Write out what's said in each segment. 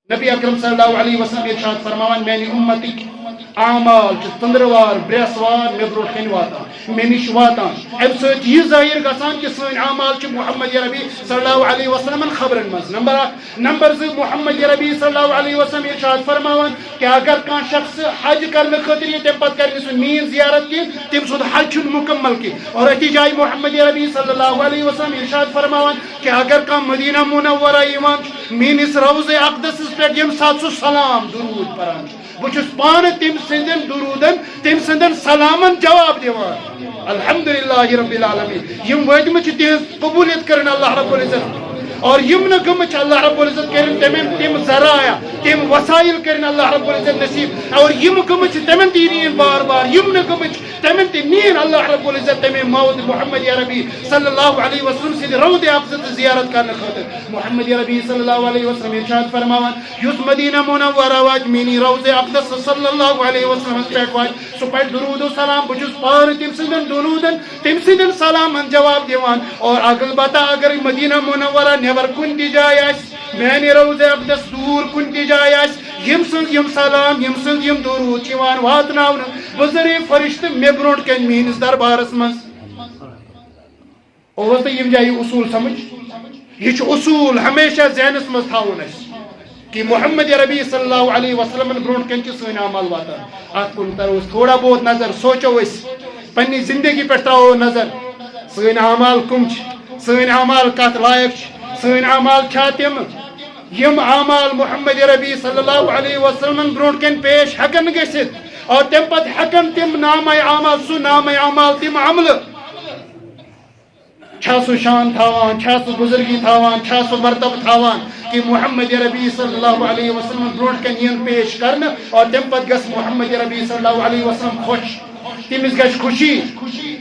نبی اکرم صلی اللہ علیہ وسلم ارشاد فرماوان میانی امتک اعمال تندروار بریسوار مے برو کن واتان مے نش واتان ام سۭتۍ یہ ظٲہِر گژھان کہ سٲنۍ اعمال چھِ محمد ربی صلی اللہ علیہ وسلمن خبرن منٛز نمبر اکھ نمبر زٕ محمد ربی صلی اللہ علیہ وسلم ارشاد فرماوان کہ اگر کانٛہہ شخص حج کرنہٕ خٲطرٕ یی تمہِ پتہٕ کرِ نہٕ سُہ میٲنۍ زیارت کینٛہہ تٔمۍ سُنٛد حج چھُنہٕ مُکمل کینٛہہ اور أتی جایہِ محمد ربی صلی اللہ علیہ وسلم ارشاد فرماوان کہ اگر کانٛہہ مدینہ منورہ یِوان میٲنِس روضہ اقدسس پٮ۪ٹھ ییٚمہِ ساتہٕ سُہ سلام درود پران بہٕ چھُس پانہٕ تٔمۍ سٕنٛدٮ۪ن درودن تٔمۍ سٕنٛدٮ۪ن سلامن جواب دِوان الحمدللہ رب العالمین یِم وٲتمٕتۍ چھِ تِہنٛز قبولیت کرن اللہ رب العزت اور یم نہ گٔمٕتۍ چھِ اللہ رب العزت کرن تم ذرایع تم وسائل کرن اللہ رب العزت نصیب اور یم گٔمٕتۍ چھِ تمن تہِ نین بار بار یم نہ گٔمٕتۍ چھِ تمن تہِ نین اللہ رب العزت تمے موت محمد ربی صلی اللہ علیہ وسلم سٕنٛدِ روضہ اقدس زیارت کرنہٕ خٲطرٕ محمد ربی صلی اللہ علیہ وسلم ارشاد فرماوان یُس مدینہ منورہ واتہِ میٛٲنی روضہ اقدس صلی اللہ علیہ وسلمس پٮ۪ٹھ واتہِ سُہ پرِ درود و سلام بہٕ چھُس پانہٕ تٔمۍ سٕنٛدٮ۪ن درودن تٔمۍ سٕنٛدٮ۪ن سلامن جواب دِوان اور البتہ اگر مدینہ منورہ نیبر کُنہِ تہِ جایہِ آسہِ میانہِ روضہ اقدس دوٗر کُنہِ تہِ جایہِ آسہِ یم سٕنٛز یم سلام یم سٕنٛز یم درود چھِ یِوان واتناونہٕ بُزرگ فرشتہٕ مےٚ برونٛٹھ کَنہِ میٲنِس دربارس منٛز اوس تۄہہِ یم جایہِ اصوٗل سمجھ یہ چھُ اصوٗل ہمیشہ ذہنس منٛز تھاوُن اسہِ کہ محمد ربی صلی اللہ علیہ وسلمن برونٛٹھ کَنہِ چھِ سٲنۍ اعمال واتان اتھ کُن ترو أسۍ تھوڑا بہت نظر سوچو أسۍ پننہِ زندگی پٮ۪ٹھ تراوو نظر سٲنۍ اعمال کٕم چھِ سٲنۍ اعمال کتھ لایق چھِ سٲنۍ اعمال چھا تِم یم اعمال محمد ربی صلی اللہ علیہ وسلمن برونٛٹھ کَنہِ پیش ہیکن گٔژھِتھ اور تمہِ پتہٕ ہیکن تِم نامے اعمال سُہ نامے اعمال تِم عملہٕ چھا سُہ شان تھاوان چھا سُہ بزرگی تھاوان چھا سُہ مرتبہ تھاوان کہ محمد ربی صلی اللہ علیہ وسلم برونٛٹھ کَنہِ یِن پیش کرنہٕ اور تمہِ پتہٕ گژھِ محمد ربی صلی اللہ علیہ وسلم خۄش تٔمِس گژھِ خوشی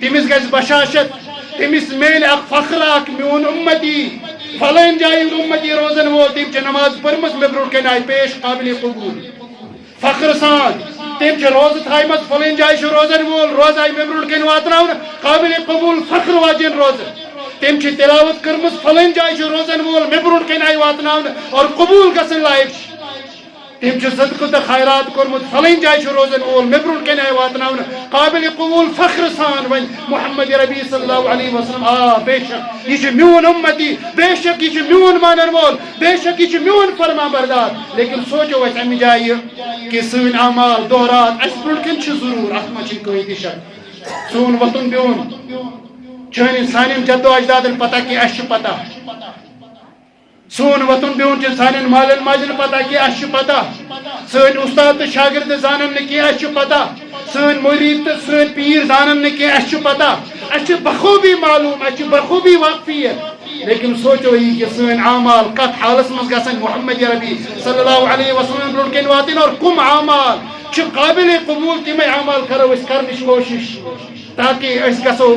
تٔمِس گژھِ بشاشت تٔمِس میلہِ اکھ فخر اکھ میون اُمتی فلٲنۍ جایہِ ہُنٛد اُمتی روزن وول تٔمۍ چھِ نماز پٔرمٕژ مےٚ برونٛٹھ کَنہِ آیہِ پیش قابلِ قبوٗل فخر سان تٔمۍ چھِ روزٕ تھایمژ فلٲنۍ جایہِ چھُ روزن وول روزٕ آیہِ مےٚ برونٛٹھ کَنہِ واتناونہٕ قابلِ قبوٗل فخر واجٮ۪ن روزٕ تٔمۍ چھِ تلاوت کٔرمٕژ فلٲنۍ جایہِ چھُ روزن وول مےٚ برونٛٹھ کَنہِ آیہِ واتناونہٕ اور قبوٗل گژھن لایق چھِ تٔمۍ چھُ صدقہٕ تہٕ خیرات کوٚرمُت فلٲنۍ جایہِ چھُ روزن وول مےٚ برونٛٹھ کَنہِ آیہِ واتناونہٕ قابلِ قبوٗل فخر سان وۄنۍ محمد ربی صلی اللہ علیہ وسلم آ بے شک یہ چھُ میون اُمتی بے شک یہ چھُ میون مانن وول بے شک یہ چھُ میون فرما بردار لیکن سوچو أسۍ اَمہِ جایہِ کہ سٲنۍ اعمال دۄہ رات اَسہِ برونٛٹھ کَنہِ چھِ ضروٗر اتھ منٛز چھِنہٕ کٕہۭنۍ تہِ شک سون وۄتھُن بِہُن چھٲنۍ سانٮ۪ن جدو اجدادن پتہ کہ اَسہِ چھُ پتہ سون وطن بہن چھِ سانٮ۪ن مالٮ۪ن ماجٮ۪ن پتہ کہ اَسہِ چھُ پتہ سٲنۍ اُستاد تہٕ شاگرد زانن نہٕ کینٛہہ اَسہِ چھُ پتہ سٲنۍ مریٖد تہٕ سٲنۍ پیٖر زانن نہٕ کینٛہہ اَسہِ چھُ پتہ اَسہِ چھُ بخوٗبی معلوٗم اَسہِ چھُ بخوٗبی واقفیت لیکن سوچو یہِ کہ سٲنۍ اعمال کتھ حالس منٛز گژھن محمد ربی صلی اللہ علیہ وسلم برونٛٹھ کَنہِ واتٕنۍ اور کٕم اعمال چھِ قابلِ قبوٗل تِمے اعمال کرو أسۍ کرنٕچ کوٗشش تاکہ أسۍ گژھو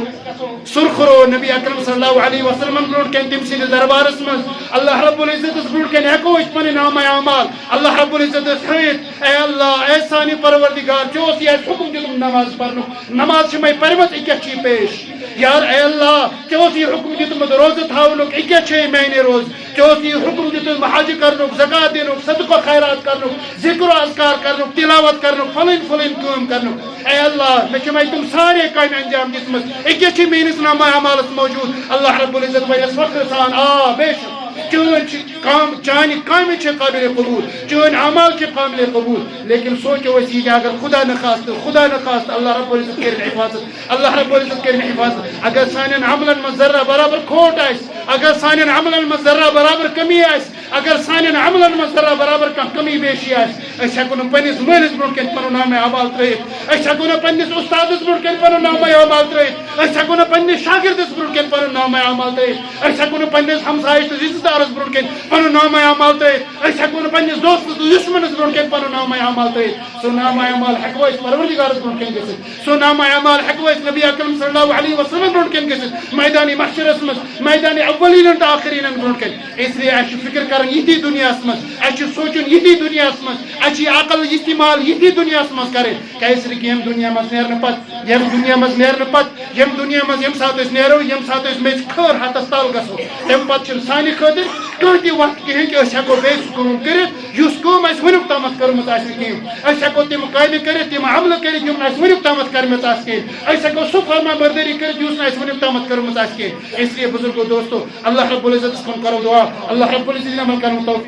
سرخرو نبی اکرم صلی اللہ علیہ وسلم برونٛٹھ کَنہِ تٔمۍ سٕنٛدِس دربارس منٛز اللہ رب العزتس برونٛٹھ کَنہِ ہیٚکو أسۍ پنٕنۍ نامے اعمال اللہ رب العزتس تھٲیِتھ اے اللہ اے سانہِ پروردگار ژےٚ اوس یہِ اَسہِ حُکم دیُتمُت نماز پرنُک نماز چھِ مےٚ پٔرمٕژ یہِ کیٛاہ چھِ پیش یار اے اللہ ژےٚ اوس یہِ حُکم دیُتمُت روزٕ تھاونُک یہِ کیٛاہ چھے میانہِ روزٕ ژےٚ اوس یہِ حُکم دیُتمُت حج کرنُک زکات دِنُک صدقہ خیرات کرنُک ذکر و اذکار کرنُک تلاوت کرنُک فلٲنۍ فلٲنۍ کٲم کرنُک اے اللہ مےٚ چھِ وۄنۍ تِم سارے کامہِ انجام دِژمٕژ یہِ کیٛاہ چھِ میٲنِس نامہ اعمالس موجوٗد اللہ رب العزت وَنٮ۪س فخر سان آ بے شک چانہِ کامہِ چھِ قابلِ قبوٗل چٲنۍ اعمال چھِ قابلِ قبوٗل لیکن سوچو أسۍ یہِ کہ اگر خدا نخواستہٕ اللہ رب العزت کٔرِنۍ حفاظت اللہ رب العزت کٔرِنۍ حفاظت اگر سانٮ۪ن عملن منٛز ذرا برابر کھوٹ آسہِ اگر سانٮ۪ن عملن منٛز ذرا برابر کمی آسہِ اگر سانٮ۪ن عملن منٛز ذرا برابر کانٛہہ کمی بیشی آسہِ أسۍ ہیٚکو نہٕ پننِس مٲلِس برونٛٹھ کَنہِ پنُن نامے اعمال ترٲیِتھ أسۍ ہیٚکو نہٕ پننِس اُستادس برونٛٹھ کَنہِ پنُن نامے اعمال ترٲیِتھ أسۍ ہیٚکو نہٕ پننِس شاگردس برونٛٹھ کَنہِ پنُن نامے اعمال ترٲیِتھ أسۍ ہیٚکو نہٕ پننِس ہمسایس تہٕ رِشتہٕ دارس برونٛٹھ کَنہِ پنُن نامے اعمال ترٲیِتھ أسۍ ہیٚکو نہٕ پننِس دوستس تہٕ دُشمنس برونٛٹھ کَنہِ پنُن نامے اعمال ترٲیِتھ سُہ نامے اعمال ہیٚکو أسۍ پروردگارس برونٛٹھ کَنہِ گٔژھِتھ سُہ نامے اعمال ہیٚکو أسۍ نبی اکرم صلی اللہ علیہ وسلم برونٛٹھ کَنہِ گٔژھِتھ میدانِ محشرس منٛز میدانِ اولینن تہٕ آخریٖنن برونٛٹھ کَنہِ اسلیے اَسہِ چھُ فکر کرُن یِتھی دُنیاہس منٛز اَسہِ چھُ سونٛچُن یِتھی دُنیاہس منٛز اَسہِ چھِ یہِ عقل استعمال یِتھی دُنیاہس منٛز کرٕنۍ کیازِ کہِ ییٚمہِ دُنیا منٛز نیرنہٕ پتہٕ ییٚمہِ دُنیا منٛز نیرنہٕ پتہٕ ییٚمہِ دُنیا منٛز ییٚمہِ ساتہٕ أسۍ نیرو ییٚمہِ ساتہٕ أسۍ میٚژِ خٲر ہتس تل گژھو تمہِ پتہٕ چھُنہٕ سانہِ خٲطرٕ کانٛہہ تہِ وقت کِہیٖنۍ کہِ أسۍ ہیٚکو بیٚیہِ سُہ کٲم کٔرِتھ یُس کم اس ونیک تامت کرمت آسہِ کینٛہہ أسۍ ہٮ۪کو تِم کامہِ کٔرِتھ تِم عملہٕ کٔرِتھ یِم نہٕ اَسہِ ونیُک تامت کٔرمٕژ آسہِ کینٛہہ أسۍ ہٮ۪کو سُہ فرما بردٲری کٔرِتھ یُس نہٕ اَسہِ ونیُک تامت کٔرمٕژ آسہِ کینٛہہ اس لیے بزرگو دوستو اللہ رب العزتس کُن کرو دعا اللہ رب العزت عمل کرنُک توفیق